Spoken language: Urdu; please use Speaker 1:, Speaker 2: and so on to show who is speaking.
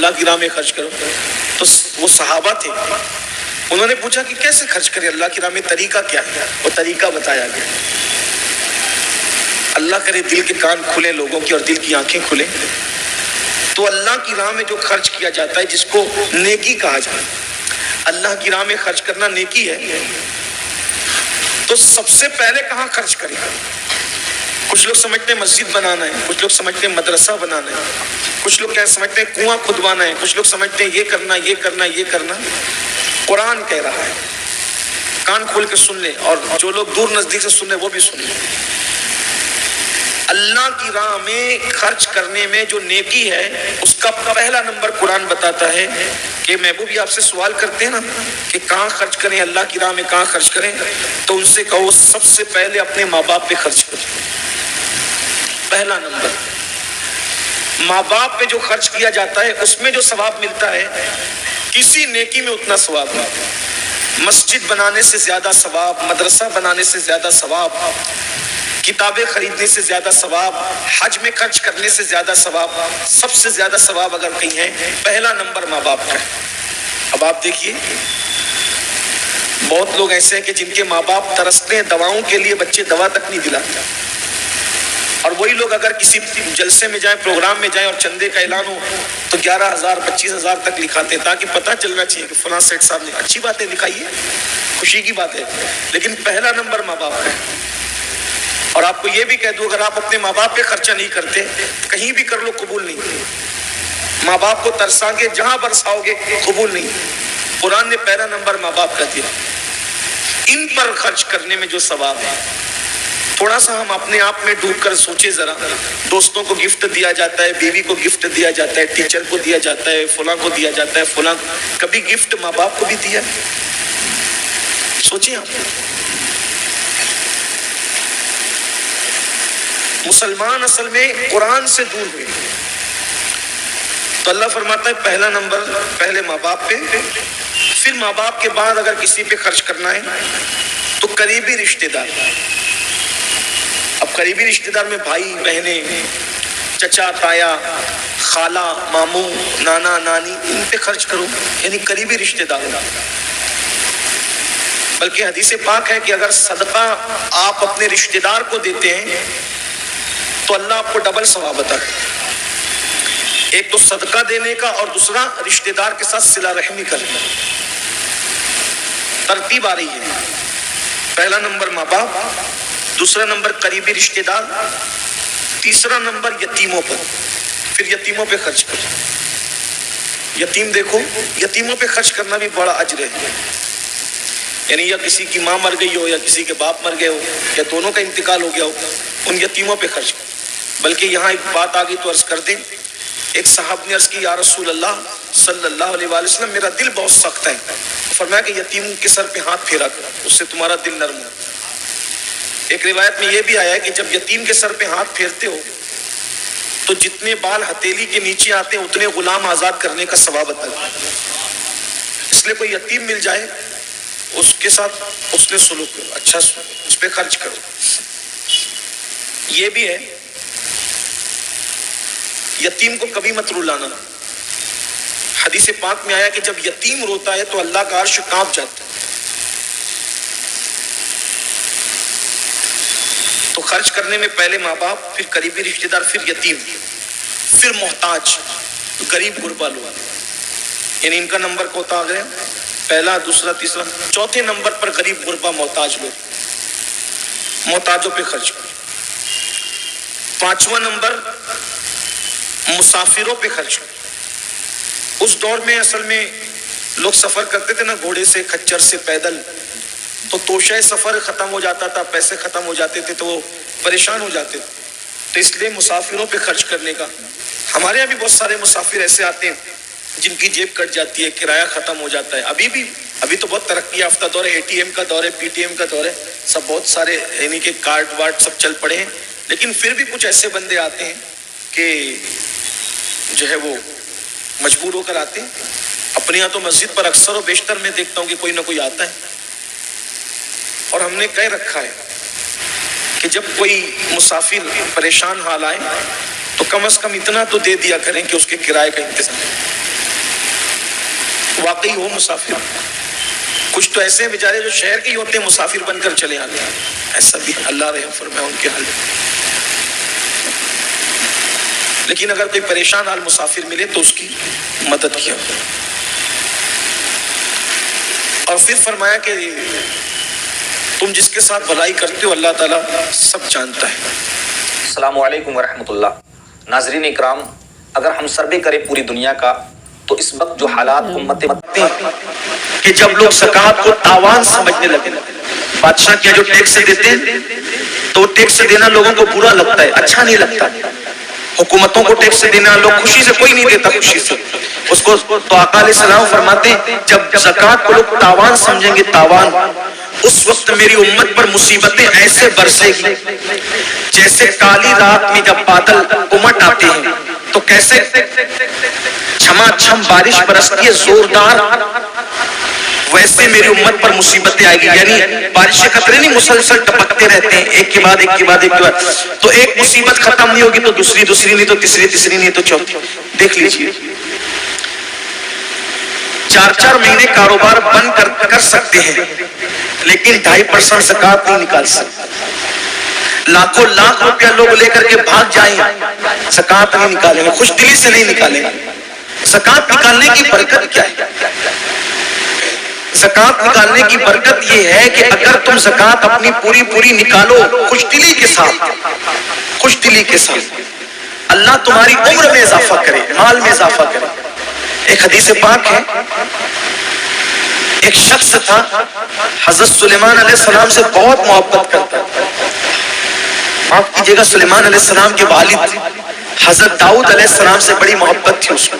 Speaker 1: اللہ کی راہ میں خرچ کرو. تو وہ صحابہ تھے, انہوں نے پوچھا کہ کیسے خرچ کریں اللہ کی راہ میں, طریقہ کیا ہے؟ وہ طریقہ بتایا گیا. اللہ کرے دل کے کان کھلے لوگوں کی اور دل کی آنکھیں کھلیں. تو اللہ کی راہ میں جو خرچ کیا جاتا ہے جس کو نیکی کہا جاتا ہے, اللہ کی راہ میں خرچ کرنا نیکی ہے. تو سب سے پہلے کہاں خرچ کریں؟ کچھ لوگ سمجھتے ہیں مسجد بنانا ہے, کچھ لوگ سمجھتے ہیں مدرسہ بنانا ہے, کچھ لوگ کیا سمجھتے ہیں کنواں کھدوانا ہے, کچھ لوگ سمجھتے ہیں یہ کرنا یہ کرنا یہ کرنا. قرآن کہہ رہا ہے, کان کھول کے سن لیں, اور جو لوگ دور نزدیک سے سن لیں وہ بھی سن لیں. اللہ کی راہ میں خرچ کرنے میں جو نیکی ہے اس کا پہلا نمبر قرآن بتاتا ہے کہ محبوب یہ آپ سے سوال کرتے ہیں نا کہ کہاں خرچ کریں, اللہ کی راہ میں کہاں خرچ کریں, تو ان سے کہو سب سے پہلے اپنے ماں باپ پہ خرچ کریں. پہلا نمبر ماں باپ پہ جو خرچ کیا جاتا ہے اس میں جو ثواب ملتا ہے کسی نیکی میں اتنا ثواب نہیں. مسجد بنانے سے زیادہ ثواب, مدرسہ بنانے سے زیادہ ثواب, کتابیں خریدنے سے زیادہ ثواب, حج میں خرچ کرنے سے زیادہ ثواب. سب سے زیادہ ثواب اگر کہیں ہے پہلا نمبر ماں باپ کا ہے. اب آپ دیکھیے بہت لوگ ایسے ہیں کہ جن کے ماں باپ ترستے ہیں دواؤں کے لیے, بچے دوا تک نہیں دلاتے. اور وہی لوگ اگر کسی جلسے میں جائیں, پروگرام میں جائیں اور چندے کا اعلان ہو تو 11,000 25,000 تک لکھاتے ہیں تاکہ پتہ چلنا چاہیے کہ فلاں سیٹ صاحب نے اچھی باتیں لکھائی ہے, خوشی کی بات ہے. لیکن پہلا نمبر ماں باپ کا ہے. اور آپ کو یہ بھی کہہ دوں اگر آپ اپنے ماں باپ پہ خرچہ نہیں کرتے کہیں بھی کر لو قبول نہیں. ماں باپ کو ترسا گے جہاں برساؤ گے قبول نہیں. قرآن نے پہلا نمبر ماں باپ کا دیا. ان پر خرچ کرنے میں جو ثواب ہے تھوڑا سا ہم اپنے آپ میں ڈوب کر سوچے ذرا. دوستوں کو گفٹ دیا جاتا ہے, بیوی کو گفٹ دیا جاتا ہے, ٹیچر کو دیا جاتا ہے, فلاں کو دیا جاتا ہے, فلاں. کبھی گفٹ ماں باپ کو بھی دیا؟ سوچیں آپ. مسلمان اصل میں قرآن سے دور ہوئے. تو اللہ فرماتا ہے پہلا نمبر پہلے ماں باپ پہ, پھر ماں باپ کے بعد اگر کسی پہ خرچ کرنا ہے تو قریبی رشتہ دار. اب قریبی رشتہ دار میں بھائی بہنیں, چچا تایا, خالہ ماموں, نانا نانی, ان پہ خرچ کرو, یعنی قریبی رشتہ دار. بلکہ حدیث پاک ہے کہ اگر صدقہ آپ اپنے رشتہ دار کو دیتے ہیں تو اللہ آپ کو ڈبل ثواب عطا کرے. ایک تو صدقہ دینے کا اور دوسرا رشتہ دار کے ساتھ صلہ رحمی کرنا. ترتیب آ رہی ہے, پہلا نمبر ماں باپ, دوسرا نمبر قریبی رشتہ دار, تیسرا نمبر یتیموں پر. پھر یتیموں پہ خرچ کرو. یتیم دیکھو, یتیموں پہ خرچ کرنا بھی بڑا اجر ہے. یعنی یا کسی کی ماں مر گئی ہو یا کسی کے باپ مر گئے ہو یا دونوں کا انتقال ہو گیا ہو, ان یتیموں پہ خرچ کرو. بلکہ یہاں ایک بات آ گئی تو عرض کر دیں. ایک صاحب نے عرض کی یا رسول اللہ صلی اللہ علیہ وآلہ وسلم میرا دل بہت سخت ہے. فرمایا کہ یتیم کے سر پہ ہاتھ پھیرا کرو, اس سے تمہارا دل نرم ہو. ایک روایت میں یہ بھی آیا ہے کہ جب یتیم کے سر پہ ہاتھ پھیرتے ہو تو جتنے بال ہتھیلی کے نیچے آتے ہیں اتنے غلام آزاد کرنے کا ثواب عطا ہے. اس لیے کوئی یتیم مل جائے اس کے ساتھ اس نے سلوک کرو, اچھا اس پہ خرچ کرو. یہ بھی ہے یتیم کو کبھی مت رلانا. حدیث پاک میں آیا کہ جب یتیم روتا ہے تو اللہ کا عرش کانپ جاتا ہے. تو خرچ کرنے میں پہلے ماں باپ, پھر قریبی رشتہ دار, پھر یتیم, پھر محتاج غریب غربا لوگ. یعنی ان کا نمبر کوتا آ گیا, پہلا دوسرا تیسرا. چوتھے نمبر پر غریب غربا محتاج لوگ, محتاجوں پہ خرچ کرو. پانچواں نمبر مسافروں پہ خرچ کرو. اس دور میں اصل میں لوگ سفر کرتے تھے نا, گھوڑے سے, کچر سے, پیدل, تو توشہ سفر ختم ہو جاتا تھا, پیسے ختم ہو جاتے تھے تو وہ پریشان ہو جاتے تھے. تو اس لیے مسافروں پہ خرچ کرنے کا. ہمارے یہاں بھی بہت سارے مسافر ایسے آتے ہیں جن کی جیب کٹ جاتی ہے, کرایہ ختم ہو جاتا ہے. ابھی تو بہت ترقی یافتہ دور ہے, اے ٹی ایم کا دور ہے, پی ٹی ایم کا دور ہے, سب بہت سارے یعنی کہ کارڈ وارڈ سب چل پڑے ہیں. لیکن پھر بھی کچھ ایسے بندے آتے ہیں کہ جو ہے وہ مجبور ہو کر آتے ہیں. اپنے یہاں تو مسجد پر اکثر و بیشتر میں دیکھتا ہوں کہ کوئی نہ کوئی آتا ہے. اور ہم نے کہہ رکھا ہے کہ جب کوئی مسافر پریشان حال آئے تو کم از کم اتنا تو دے دیا کریں کہ اس کے کرائے کا انتظام. واقعی ہو مسافر. کچھ تو ایسے ہیں بیچارے جو شہر کے ہی ہوتے ہیں مسافر بن کر چلے آتے ہیں, ایسا بھی اللہ رحم فرمائے ان کے حال میں. لیکن اگر کوئی پریشان حال مسافر ملے تو اس کی مدد کیا. اور پھر فرمایا کہ تم جس کے ساتھ بھلائی کرتے ہو اللہ تعالیٰ سب جانتا ہے.
Speaker 2: السلام علیکم ورحمۃ اللہ. ناظرین اکرام, اگر ہم سروے کریں پوری دنیا کا تو اس وقت جو حالات امت
Speaker 1: کہ جب لوگ زکوٰۃ کو تاوان سمجھنے لگے, بادشاہ کیا جو ٹیکس دیتے ہیں تو ٹیکس دینا لوگوں کو برا لگتا ہے, اچھا نہیں لگتا. حکومتوں کو ٹیکس دینا لوگ خوشی سے, کوئی نہیں دیتا خوشی سے اس کو. تو آقا علیہ السلام فرماتے ہیں جب زکوٰۃ کو لوگ تاوان سمجھیں گے, تاوان, اس وقت میری امت پر مصیبتیں ایسے برسے گی جیسے کالی رات میں جب بادل امٹ آتے ہیں تو کیسے چھما چھم بارش برستی ہے زوردار, ویسے میری امت پر مصیبتیں آئے گی. یعنی بارش کے قطرے نہیں مسلسل ٹپکتے رہتے ہیں ایک کے بعد ایک کے بعد ایک کے بعد, تو ایک مصیبت ختم نہیں ہوگی تو دوسری, دوسری نہیں تو تیسری, تیسری نہیں تو چوتھی. دیکھ لیجیے 4 مہینے کاروبار بند کر سکتے ہیں لیکن 2.5% زکوٰۃ نہیں نکال سکتے. لاکھوں لاکھ روپیہ لوگ لے کر کے بھاگ جائیں, زکوٰۃ نہیں نکالیں گے, خوش دلی سے نہیں نکالیں گے. زکوٰۃ نکالنے کی برکت کیا ہے؟ زکوٰۃ نکالنے کی برکت یہ ہے کہ اگر تم زکوٰۃ اپنی پوری نکالو خوش دلی کے ساتھ, خوش دلی کے ساتھ, اللہ تمہاری عمر میں اضافہ کرے, مال میں اضافہ کرے. ایک حدیث پاک ہے, ایک شخص تھا حضرت سلیمان علیہ السلام سے بہت محبت کرتا تھا. معاف کیجیے گا, سلیمان علیہ السلام کے والد حضرت داؤد علیہ السلام سے بڑی محبت تھی اس کو.